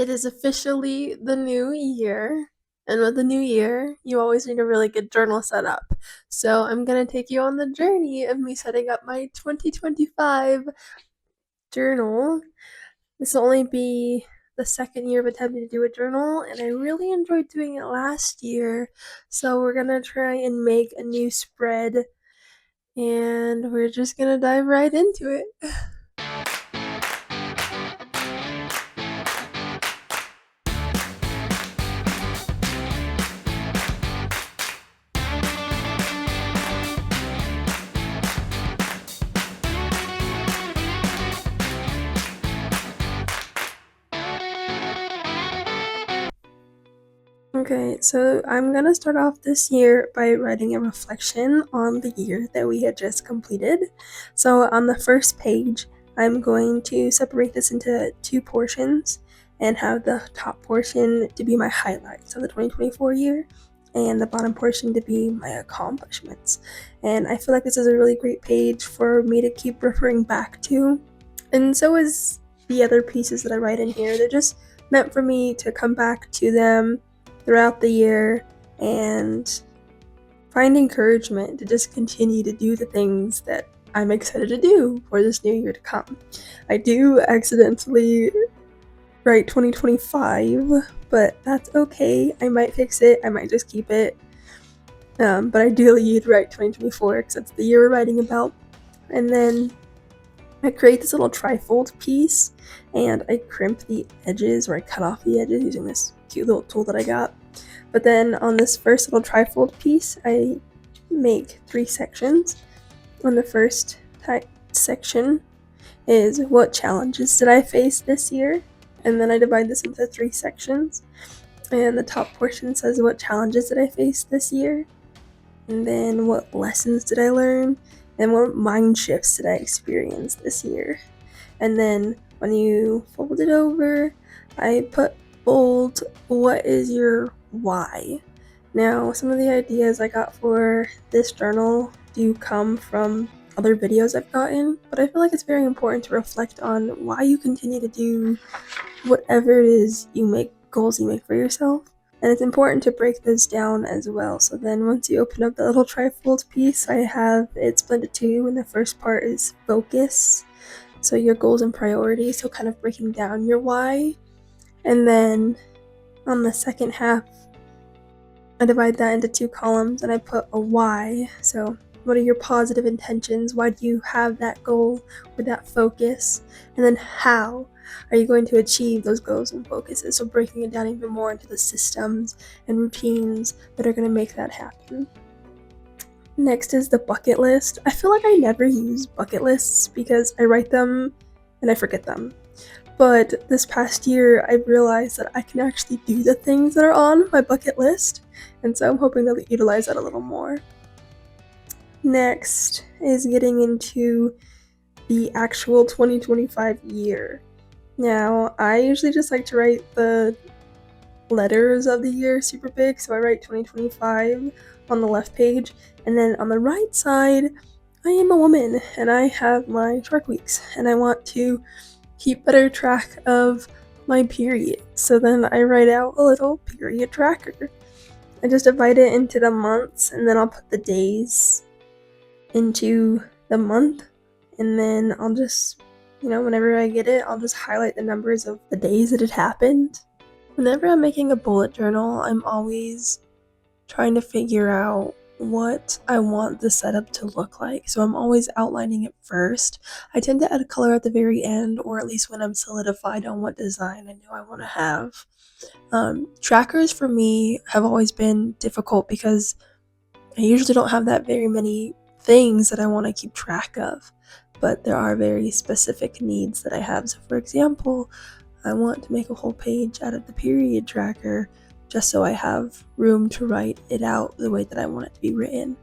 It is officially the new year, and with the new year, you always need a really good journal set up. So I'm gonna take you on the journey of me setting up my 2025 journal. This will only be the second year of attempting to do a journal, and I really enjoyed doing it last year. So we're gonna try and make a new spread, and we're just gonna dive right into it. Okay, so I'm gonna start off this year by writing a reflection on the year that we had just completed. So on the first page, I'm going to separate this into two portions and have the top portion to be my highlights of the 2024 year and the bottom portion to be my accomplishments. And I feel like this is a really great page for me to keep referring back to. And so is the other pieces that I write in here. They're just meant for me to come back to them throughout the year and find encouragement to just continue to do the things that I'm excited to do for this new year to come. I do accidentally write 2025, but that's okay. I might fix it. I might just keep it. But ideally you'd write 2024 because that's the year we're writing about. And then I create this little trifold piece and I crimp the edges, or I cut off the edges using this cute little tool that I got. But then on this first little trifold piece, I make 3 sections. On the first section is what challenges did I face this year, and then I divide this into 3 sections. And the top portion says what challenges did I face this year, and then what lessons did I learn, and what mind shifts did I experience this year. And then when you fold it over, I put bold, what is your why? Now, some of the ideas I got for this journal do come from other videos I've gotten, but I feel like it's very important to reflect on why you continue to do whatever it is goals you make for yourself. And it's important to break those down as well. So then once you open up the little trifold piece, I have it split into 2, and the first part is focus. So your goals and priorities, so kind of breaking down your why. And then on the second half, I divide that into 2 columns and I put a why. So what are your positive intentions? Why do you have that goal or that focus? And then how are you going to achieve those goals and focuses? So breaking it down even more into the systems and routines that are going to make that happen. Next is the bucket list. I feel like I never use bucket lists because I write them and I forget them. But this past year, I've realized that I can actually do the things that are on my bucket list, and so I'm hoping to utilize that a little more. Next is getting into the actual 2025 year. Now, I usually just like to write the letters of the year super big, so I write 2025 on the left page, and then on the right side, I am a woman, and I have my Shark Weeks, and I want to keep better track of my period. So then I write out a little period tracker. I just divide it into the months, and then I'll put the days into the month, and then I'll just, whenever I get it, I'll just highlight the numbers of the days that it happened. Whenever I'm making a bullet journal, I'm always trying to figure out what I want the setup to look like. So I'm always outlining it first. I tend to add color at the very end, or at least when I'm solidified on what design I know I want to have. Trackers for me have always been difficult because I usually don't have that very many things that I want to keep track of, but there are very specific needs that I have. So for example, I want to make a whole page out of the period tracker just so I have room to write it out the way that I want it to be written.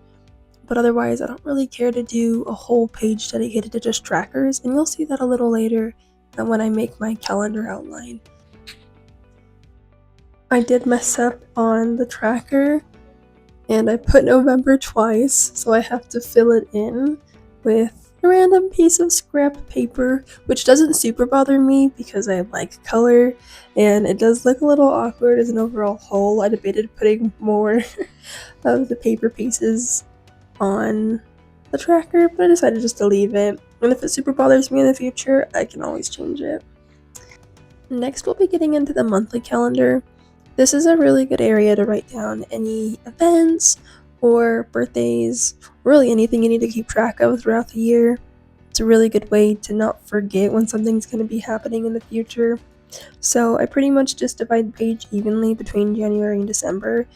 But otherwise, I don't really care to do a whole page dedicated to just trackers, and you'll see that a little later when I make my calendar outline. I did mess up on the tracker, and I put November twice, so I have to fill it in with a random piece of scrap paper, which doesn't super bother me because I like color, and it does look a little awkward as an overall whole. I debated putting more of the paper pieces on the tracker, but I decided just to leave it, and if it super bothers me in the future, I can always change it. Next, we'll be getting into the monthly calendar. This is a really good area to write down any events or birthdays, really anything you need to keep track of throughout the year. It's a really good way to not forget when something's going to be happening in the future. So I pretty much just divide the page evenly between January and December,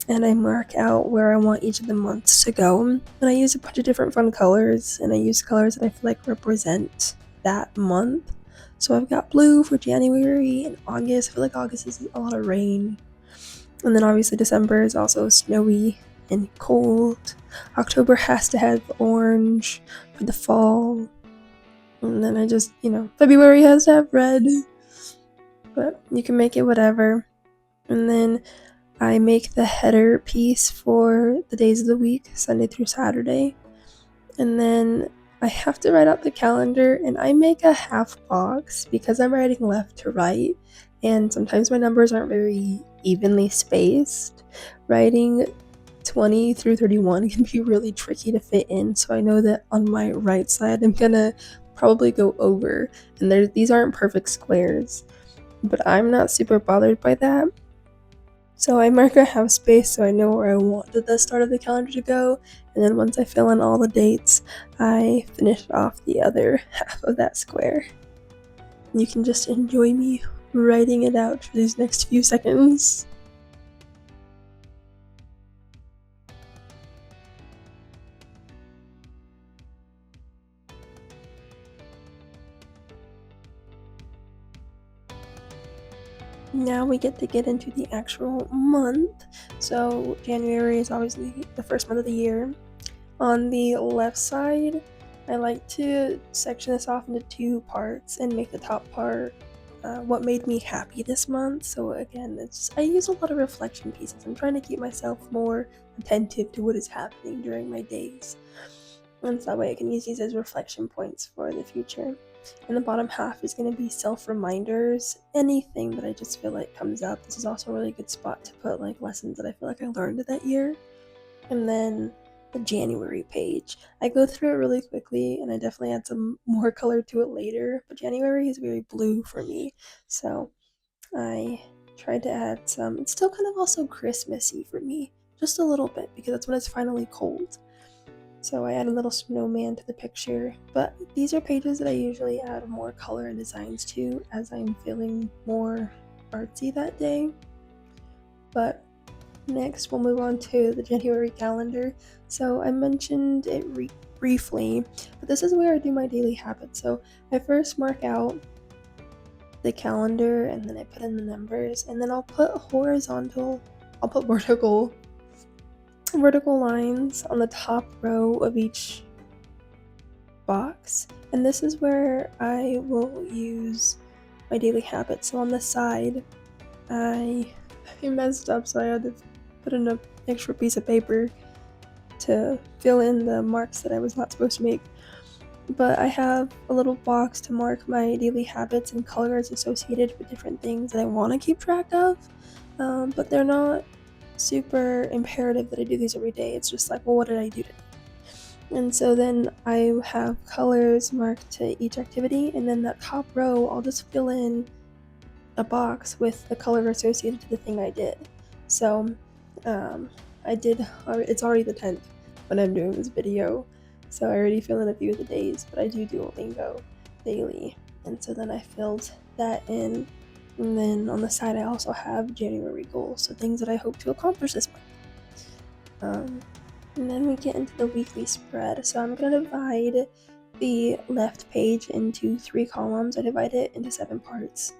and I mark out where I want each of the months to go. And I use a bunch of different fun colors, and I use colors that I feel like represent that month. So I've got blue for January and August. I feel like August is a lot of rain. And then obviously December is also snowy and cold. October has to have orange for the fall. And then I just, February has to have red. But you can make it whatever. And then I make the header piece for the days of the week, Sunday through Saturday. And then I have to write out the calendar, and I make a half box because I'm writing left to right, and sometimes my numbers aren't very evenly spaced. Writing 20 through 31 can be really tricky to fit in, so I know that on my right side I'm gonna probably go over, and these aren't perfect squares, but I'm not super bothered by that. So I mark a half space so I know where I want the start of the calendar to go, and then once I fill in all the dates, I finish off the other half of that square. You can just enjoy me writing it out for these next few seconds. Now we get into the actual month. So January is obviously the first month of the year. On the left side, I like to section this off into two parts and make the top part what made me happy this month. So again, I use a lot of reflection pieces. I'm trying to keep myself more attentive to what is happening during my days. And so that way I can use these as reflection points for the future. And the bottom half is going to be self-reminders, anything that I just feel like comes up. This is also a really good spot to put like lessons that I feel like I learned that year. And then the January page. I go through it really quickly, and I definitely add some more color to it later, but January is very blue for me, so I tried to add some. It's still kind of also Christmassy for me, just a little bit, because that's when it's finally cold. So I add a little snowman to the picture, but these are pages that I usually add more color and designs to as I'm feeling more artsy that day. But next, we'll move on to the January calendar. So I mentioned it briefly, but this is where I do my daily habits. So I first mark out the calendar, and then I put in the numbers, and then I'll put vertical lines on the top row of each box. And this is where I will use my daily habits. So on the side, I messed up, so I had to put in an extra piece of paper to fill in the marks that I was not supposed to make. But I have a little box to mark my daily habits and colors associated with different things that I want to keep track of, but they're not super imperative that I do these every day. It's just like, well, what did I do today? And so then I have colors marked to each activity, and then that top row, I'll just fill in a box with the color associated to the thing I did. So it's already the 10th when I'm doing this video, so I already fill in a few of the days, but I do Duolingo daily, and so then I filled that in. And then on the side I also have January goals, so things that I hope to accomplish this month. And then we get into the weekly spread. So I'm going to divide the left page into 3 columns. I divide it into 7 parts,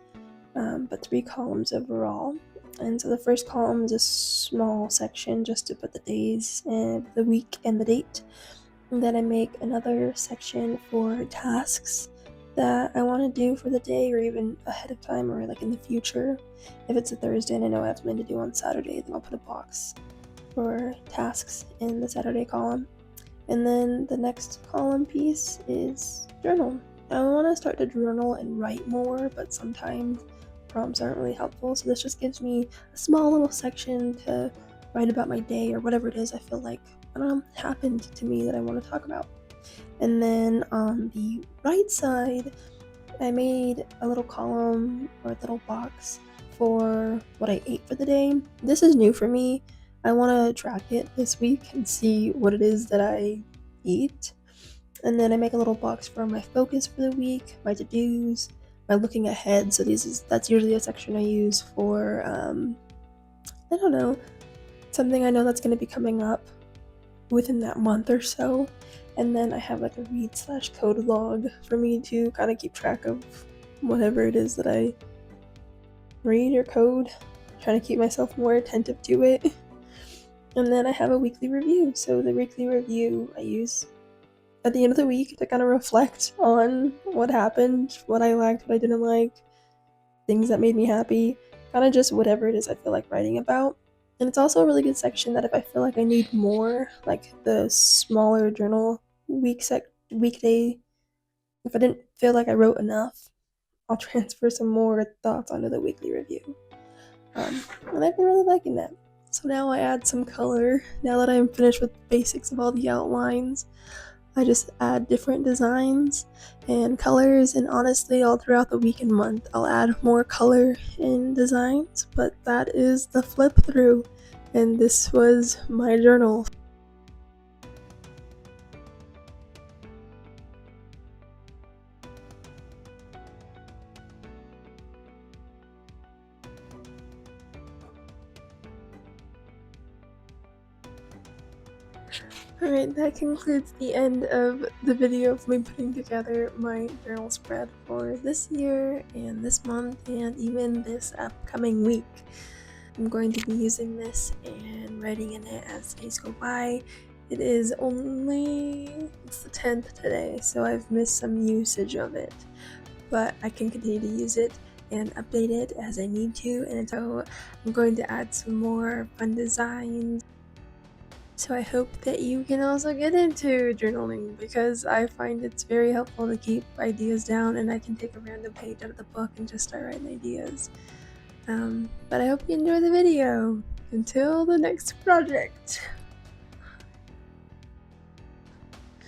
but 3 columns overall. And so the first column is a small section just to put the days and the week and the date. And then I make another section for tasks that I want to do for the day, or even ahead of time, or like in the future. If it's a Thursday and I know I have something to do on Saturday, then I'll put a box for tasks in the Saturday column. And then the next column piece is journal. I want to start to journal and write more, but sometimes prompts aren't really helpful, so this just gives me a small little section to write about my day or whatever it is I feel like happened to me that I want to talk about. And then on the right side, I made a little column or a little box for what I ate for the day. This is new for me. I want to track it this week and see what it is that I eat. And then I make a little box for my focus for the week, my to-dos, my looking ahead. So that's usually a section I use for I don't know, something I know that's going to be coming up within that month or so. And then I have like a read/code log for me to kind of keep track of whatever it is that I read or code, trying to keep myself more attentive to it. And then I have a weekly review. So the weekly review I use at the end of the week to kind of reflect on what happened, what I liked, what I didn't like, things that made me happy, kind of just whatever it is I feel like writing about. And it's also a really good section that if I feel like I need more, like the smaller journal weekday, if I didn't feel like I wrote enough, I'll transfer some more thoughts onto the weekly review. And I've been really liking that. So now I add some color. Now that I'm finished with the basics of all the outlines, I just add different designs and colors, and honestly, all throughout the week and month, I'll add more color and designs, but that is the flip through, and this was my journal. Alright, that concludes the end of the video of me putting together my journal spread for this year and this month and even this upcoming week. I'm going to be using this and writing in it as days go by. It's the 10th today, so I've missed some usage of it, but I can continue to use it and update it as I need to, and so I'm going to add some more fun designs. So I hope that you can also get into journaling, because I find it's very helpful to keep ideas down, and I can take a random page out of the book and just start writing ideas. But I hope you enjoy the video. Until the next project.